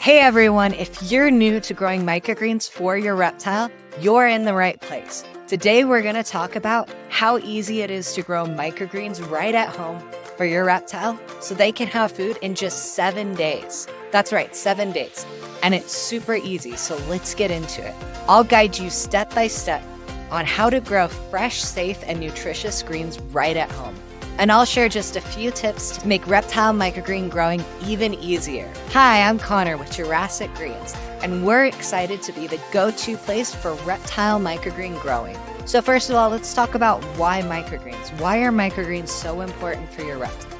Hey everyone, if you're new to growing microgreens for your reptile, you're in the right place. Today we're going to talk about how easy it is to grow microgreens right at home for your reptile so they can have food in just 7 days. That's right, 7 days. And it's super easy, so let's get into it. I'll guide you step by step on how to grow fresh, safe, and nutritious greens right at home. And I'll share just a few tips to make reptile microgreen growing even easier. Hi, I'm Connor with Jurassic Greens, and we're excited to be the go-to place for reptile microgreen growing. So first of all, let's talk about why microgreens. Why are microgreens so important for your reptile?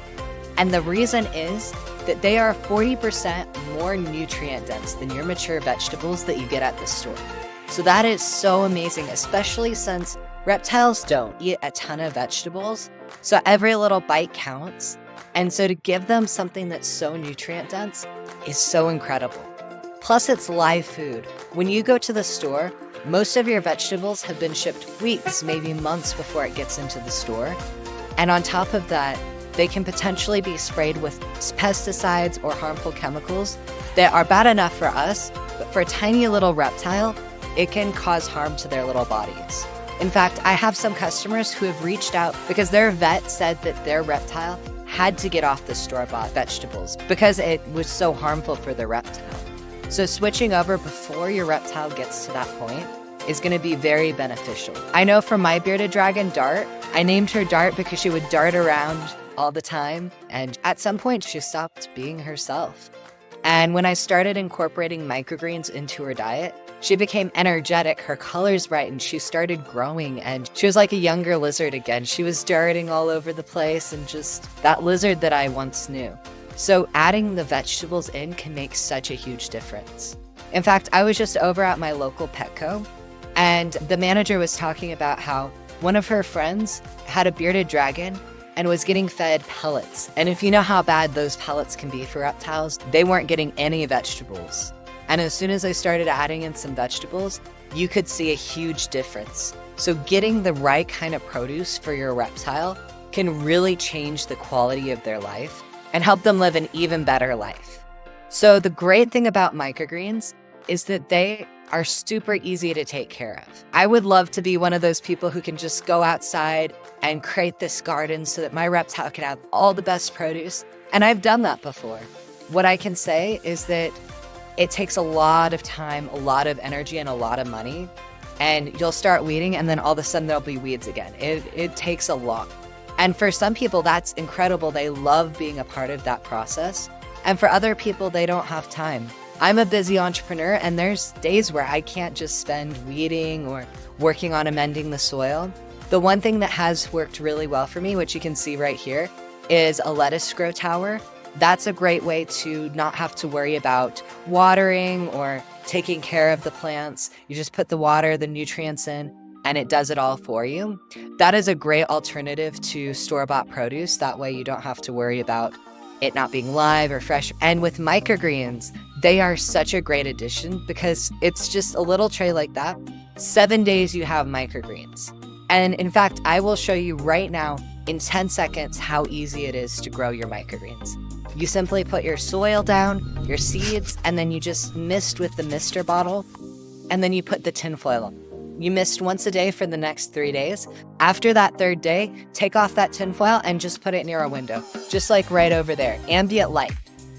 And the reason is that they are 40% more nutrient dense than your mature vegetables that you get at the store. So that is so amazing, especially since reptiles don't eat a ton of vegetables. So every little bite counts. And so to give them something that's so nutrient dense is so incredible. Plus it's live food. When you go to the store, most of your vegetables have been shipped weeks, maybe months before it gets into the store. And on top of that, they can potentially be sprayed with pesticides or harmful chemicals that are bad enough for us, but for a tiny little reptile, it can cause harm to their little bodies. In fact, I have some customers who have reached out because their vet said that their reptile had to get off the store-bought vegetables because it was so harmful for the reptile. So switching over before your reptile gets to that point is going to be very beneficial. I know from my bearded dragon, Dart, I named her Dart because she would dart around all the time. And at some point, she stopped being herself. And when I started incorporating microgreens into her diet, she became energetic, her colors brightened, she started growing, and she was like a younger lizard again. She was darting all over the place and just that lizard that I once knew. So adding the vegetables in can make such a huge difference. In fact, I was just over at my local Petco, and the manager was talking about how one of her friends had a bearded dragon and was getting fed pellets. And if you know how bad those pellets can be for reptiles, they weren't getting any vegetables. And as soon as I started adding in some vegetables, you could see a huge difference. So getting the right kind of produce for your reptile can really change the quality of their life and help them live an even better life. So the great thing about microgreens is that they are super easy to take care of. I would love to be one of those people who can just go outside and create this garden so that my reptile can have all the best produce. And I've done that before. What I can say is that it takes a lot of time, a lot of energy, and a lot of money. And you'll start weeding, and then all of a sudden there'll be weeds again. It takes a lot. And for some people, that's incredible. They love being a part of that process. And for other people, they don't have time. I'm a busy entrepreneur, and there's days where I can't just spend weeding or working on amending the soil. The one thing that has worked really well for me, which you can see right here, is a lettuce grow tower. That's a great way to not have to worry about watering or taking care of the plants. You just put the water, the nutrients in, and it does it all for you. That is a great alternative to store-bought produce. That way you don't have to worry about it not being live or fresh. And with microgreens, they are such a great addition because it's just a little tray like that. 7 days you have microgreens. And in fact, I will show you right now in 10 seconds how easy it is to grow your microgreens. You simply put your soil down, your seeds, and then you just mist with the mister bottle, and then you put the tinfoil on. You mist once a day for the next 3 days. After that third day, take off that tinfoil and just put it near a window, just like right over there. Ambient light.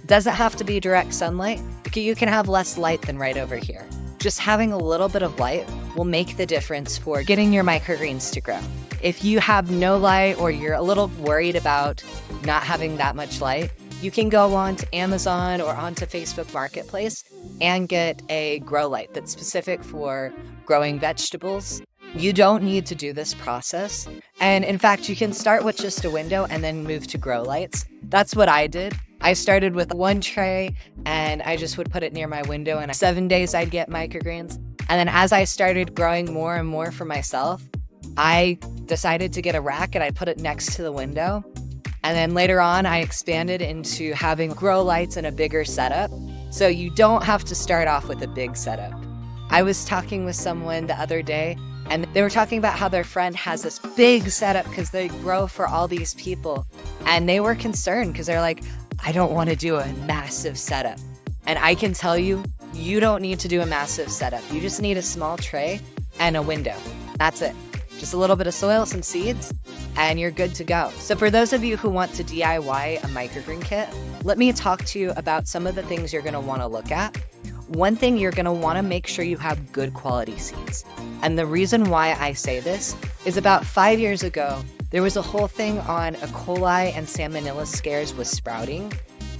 Doesn't have to be direct sunlight. You can have less light than right over here. Just having a little bit of light will make the difference for getting your microgreens to grow. If you have no light or you're a little worried about not having that much light, you can go on to Amazon or onto Facebook Marketplace and get a grow light that's specific for growing vegetables. You don't need to do this process. And in fact, you can start with just a window and then move to grow lights. That's what I did. I started with one tray and I just would put it near my window, and 7 days I'd get microgreens. And then as I started growing more and more for myself, I decided to get a rack and I put it next to the window. And then later on, I expanded into having grow lights and a bigger setup. So you don't have to start off with a big setup. I was talking with someone the other day, and they were talking about how their friend has this big setup because they grow for all these people. And they were concerned because they're like, I don't want to do a massive setup. And I can tell you, you don't need to do a massive setup. You just need a small tray and a window. That's it. Just a little bit of soil, some seeds, and you're good to go. So for those of you who want to DIY a microgreen kit, let me talk to you about some of the things you're gonna wanna look at. One thing, you're gonna wanna make sure you have good quality seeds. And the reason why I say this is about 5 years ago, there was a whole thing on E. coli and Salmonella scares with sprouting.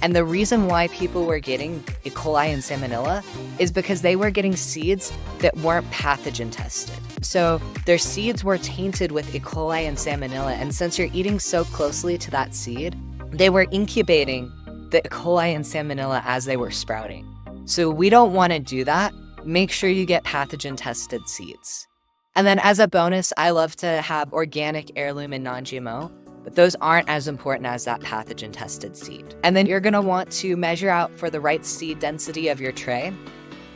And the reason why people were getting E. coli and Salmonella is because they were getting seeds that weren't pathogen tested. So their seeds were tainted with E. coli and Salmonella. And since you're eating so closely to that seed, they were incubating the E. coli and Salmonella as they were sprouting. So we don't want to do that. Make sure you get pathogen tested seeds. And then as a bonus, I love to have organic, heirloom, and non-GMO. But those aren't as important as that pathogen tested seed. And then you're gonna want to measure out for the right seed density of your tray.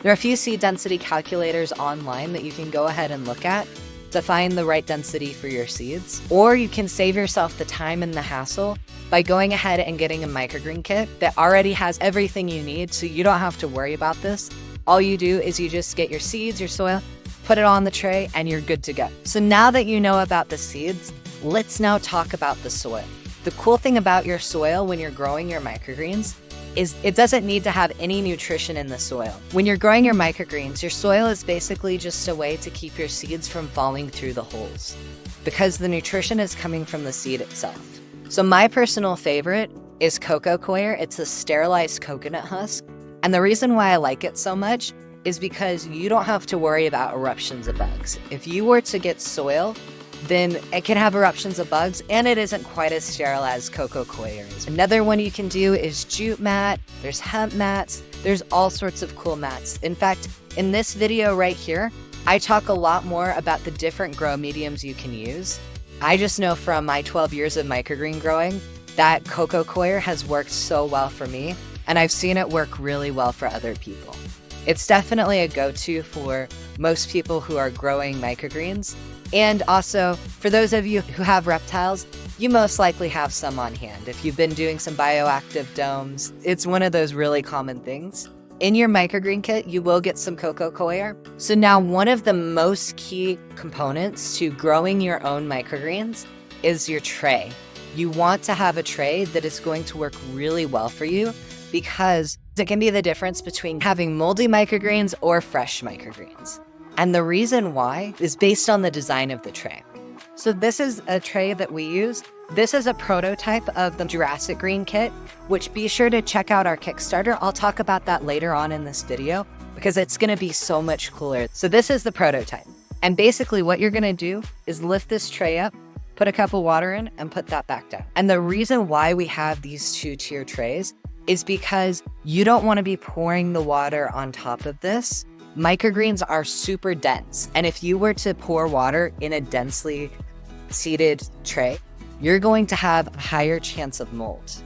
There are a few seed density calculators online that you can go ahead and look at to find the right density for your seeds. Or you can save yourself the time and the hassle by going ahead and getting a microgreen kit that already has everything you need, so you don't have to worry about this. All you do is you just get your seeds, your soil, put it on the tray, and you're good to go. So now that you know about the seeds, let's now talk about the soil. The cool thing about your soil when you're growing your microgreens is it doesn't need to have any nutrition in the soil. When you're growing your microgreens, your soil is basically just a way to keep your seeds from falling through the holes because the nutrition is coming from the seed itself. So my personal favorite is cocoa coir. It's a sterilized coconut husk. And the reason why I like it so much is because you don't have to worry about eruptions of bugs. If you were to get soil, then it can have eruptions of bugs, and it isn't quite as sterile as cocoa coir is. Another one you can do is jute mat. There's hemp mats. There's all sorts of cool mats. In fact, in this video right here, I talk a lot more about the different grow mediums you can use. I just know from my 12 years of microgreen growing that cocoa coir has worked so well for me, and I've seen it work really well for other people. It's definitely a go-to for most people who are growing microgreens. And also, for those of you who have reptiles, you most likely have some on hand. If you've been doing some bioactive domes, it's one of those really common things. In your microgreen kit, you will get some cocoa coir. So now one of the most key components to growing your own microgreens is your tray. You want to have a tray that is going to work really well for you because it can be the difference between having moldy microgreens or fresh microgreens. And the reason why is based on the design of the tray. So this is a tray that we use. This is a prototype of the Jurassic Green kit, which be sure to check out our Kickstarter. I'll talk about that later on in this video because it's gonna be so much cooler. So this is the prototype. And basically what you're gonna do is lift this tray up, put a cup of water in, and put that back down. And the reason why we have these two-tier trays is because you don't wanna be pouring the water on top of this. Microgreens are super dense, and if you were to pour water in a densely seeded tray, you're going to have a higher chance of mold.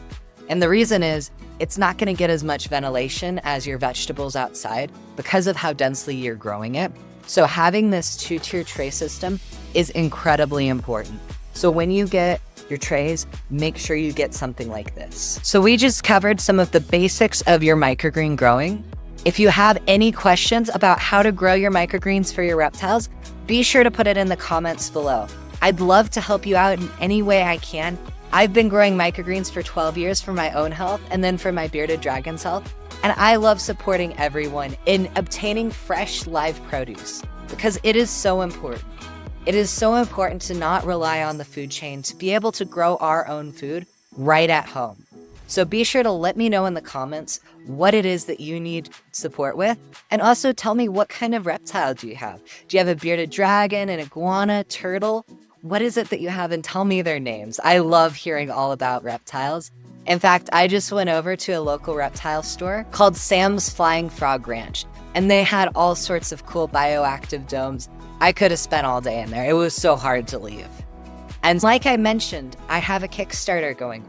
And the reason is it's not going to get as much ventilation as your vegetables outside because of how densely you're growing it. So having this two-tier tray system is incredibly important. So when you get your trays, make sure you get something like this. So we just covered some of the basics of your microgreen growing. If you have any questions about how to grow your microgreens for your reptiles, be sure to put it in the comments below. I'd love to help you out in any way I can. I've been growing microgreens for 12 years for my own health and then for my bearded dragon's health. And I love supporting everyone in obtaining fresh live produce because it is so important. It is so important to not rely on the food chain, to be able to grow our own food right at home. So be sure to let me know in the comments what it is that you need support with. And also tell me, what kind of reptile do you have? Do you have a bearded dragon, an iguana, turtle? What is it that you have? And tell me their names. I love hearing all about reptiles. In fact, I just went over to a local reptile store called Sam's Flying Frog Ranch, and they had all sorts of cool bioactive domes. I could have spent all day in there. It was so hard to leave. And like I mentioned, I have a Kickstarter going.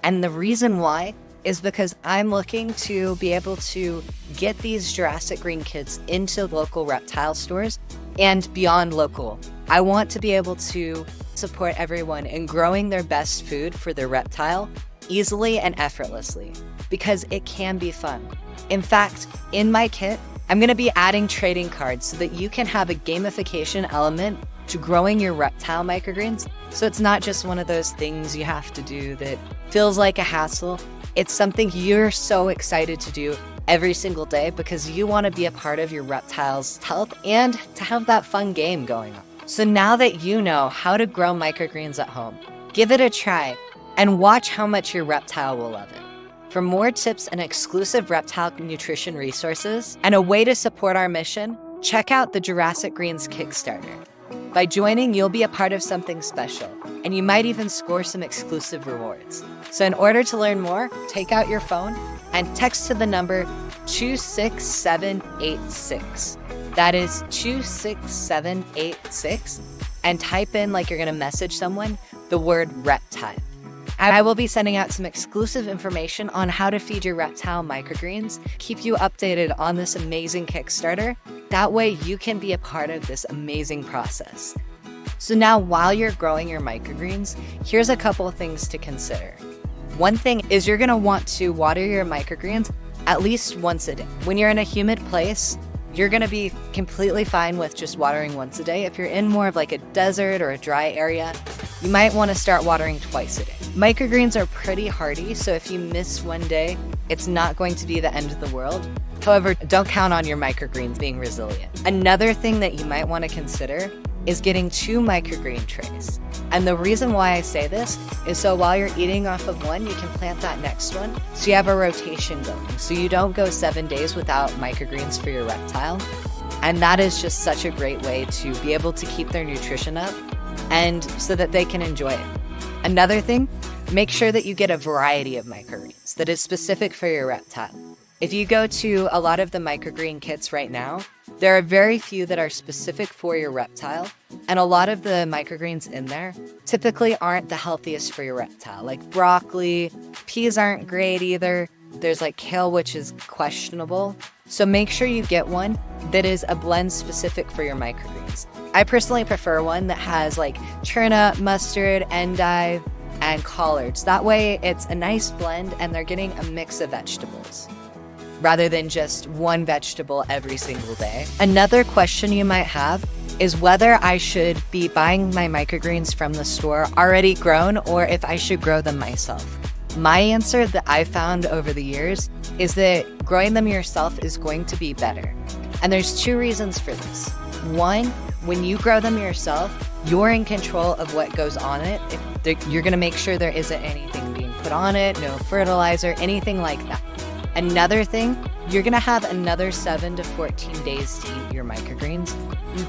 And the reason why is because I'm looking to be able to get these Jurassic Green kits into local reptile stores and beyond local. I want to be able to support everyone in growing their best food for their reptile easily and effortlessly. because it can be fun. In fact, in my kit, I'm going to be adding trading cards so that you can have a gamification element to growing your reptile microgreens. So it's not just one of those things you have to do that feels like a hassle. It's something you're so excited to do every single day because you want to be a part of your reptile's health and to have that fun game going on. So now that you know how to grow microgreens at home, give it a try and watch how much your reptile will love it. For more tips and exclusive reptile nutrition resources and a way to support our mission, check out the Jurassic Greens Kickstarter. By joining, you'll be a part of something special, and you might even score some exclusive rewards. So in order to learn more, take out your phone and text to the number 26786. That is 26786, and type in, like you're going to message someone, the word reptile. I will be sending out some exclusive information on how to feed your reptile microgreens, keep you updated on this amazing Kickstarter. That way you can be a part of this amazing process. So now while you're growing your microgreens, here's a couple of things to consider. One thing is you're going to want to water your microgreens at least once a day. When you're in a humid place, you're going to be completely fine with just watering once a day. If you're in more of like a desert or a dry area, you might want to start watering twice a day. Microgreens are pretty hardy, so if you miss one day, it's not going to be the end of the world. However, don't count on your microgreens being resilient. Another thing that you might want to consider is getting 2 microgreen trays. And the reason why I say this is so while you're eating off of one, you can plant that next one. So you have a rotation going. So you don't go 7 days without microgreens for your reptile. And that is just such a great way to be able to keep their nutrition up and so that they can enjoy it. Another thing, make sure that you get a variety of microgreens that is specific for your reptile. If you go to a lot of the microgreen kits right now, there are very few that are specific for your reptile, and a lot of the microgreens in there typically aren't the healthiest for your reptile. Like broccoli, peas aren't great either. There's like kale, which is questionable. So make sure you get one that is a blend specific for your microgreens. I personally prefer one that has like turnip, mustard, endive, and collards. That way it's a nice blend and they're getting a mix of vegetables rather than just one vegetable every single day. Another question you might have is whether I should be buying my microgreens from the store already grown or if I should grow them myself. My answer that I've found over the years is that growing them yourself is going to be better. And there's 2 reasons for this. One, when you grow them yourself, you're in control of what goes on it. You're going to make sure there isn't anything being put on it, no fertilizer, anything like that. Another thing, you're going to have another 7 to 14 days to eat your microgreens.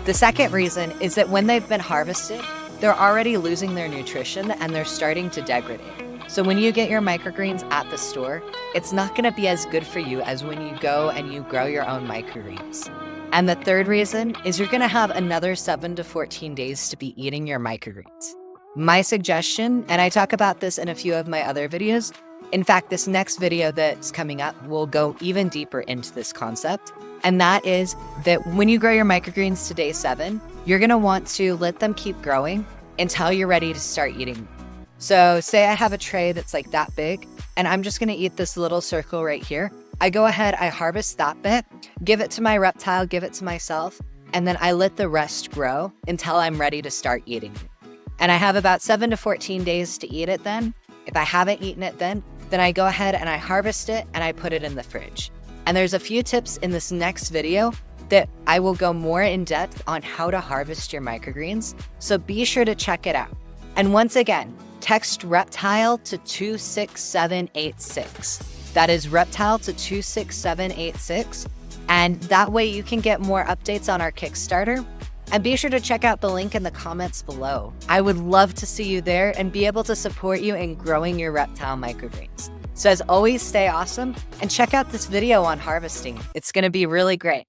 The second reason is that when they've been harvested, they're already losing their nutrition and they're starting to degrade. So when you get your microgreens at the store, it's not going to be as good for you as when you go and you grow your own microgreens. And the third reason is you're going to have another 7 to 14 days to be eating your microgreens. My suggestion, and I talk about this in a few of my other videos, in fact, this next video that's coming up will go even deeper into this concept. And that is that when you grow your microgreens to day 7, you're going to want to let them keep growing until you're ready to start eating them. So say I have a tray that's like that big, and I'm just going to eat this little circle right here. I go ahead, I harvest that bit, give it to my reptile, give it to myself, and then I let the rest grow until I'm ready to start eating it. And I have about 7 to 14 days to eat it then. If I haven't eaten it then I go ahead and I harvest it and I put it in the fridge. And there's a few tips in this next video that I will go more in depth on how to harvest your microgreens. So be sure to check it out. And once again, text Reptile to 26786. That is Reptile to 26786. And that way you can get more updates on our Kickstarter. And be sure to check out the link in the comments below. I would love to see you there and be able to support you in growing your reptile microgreens. So as always, stay awesome and check out this video on harvesting. It's going to be really great.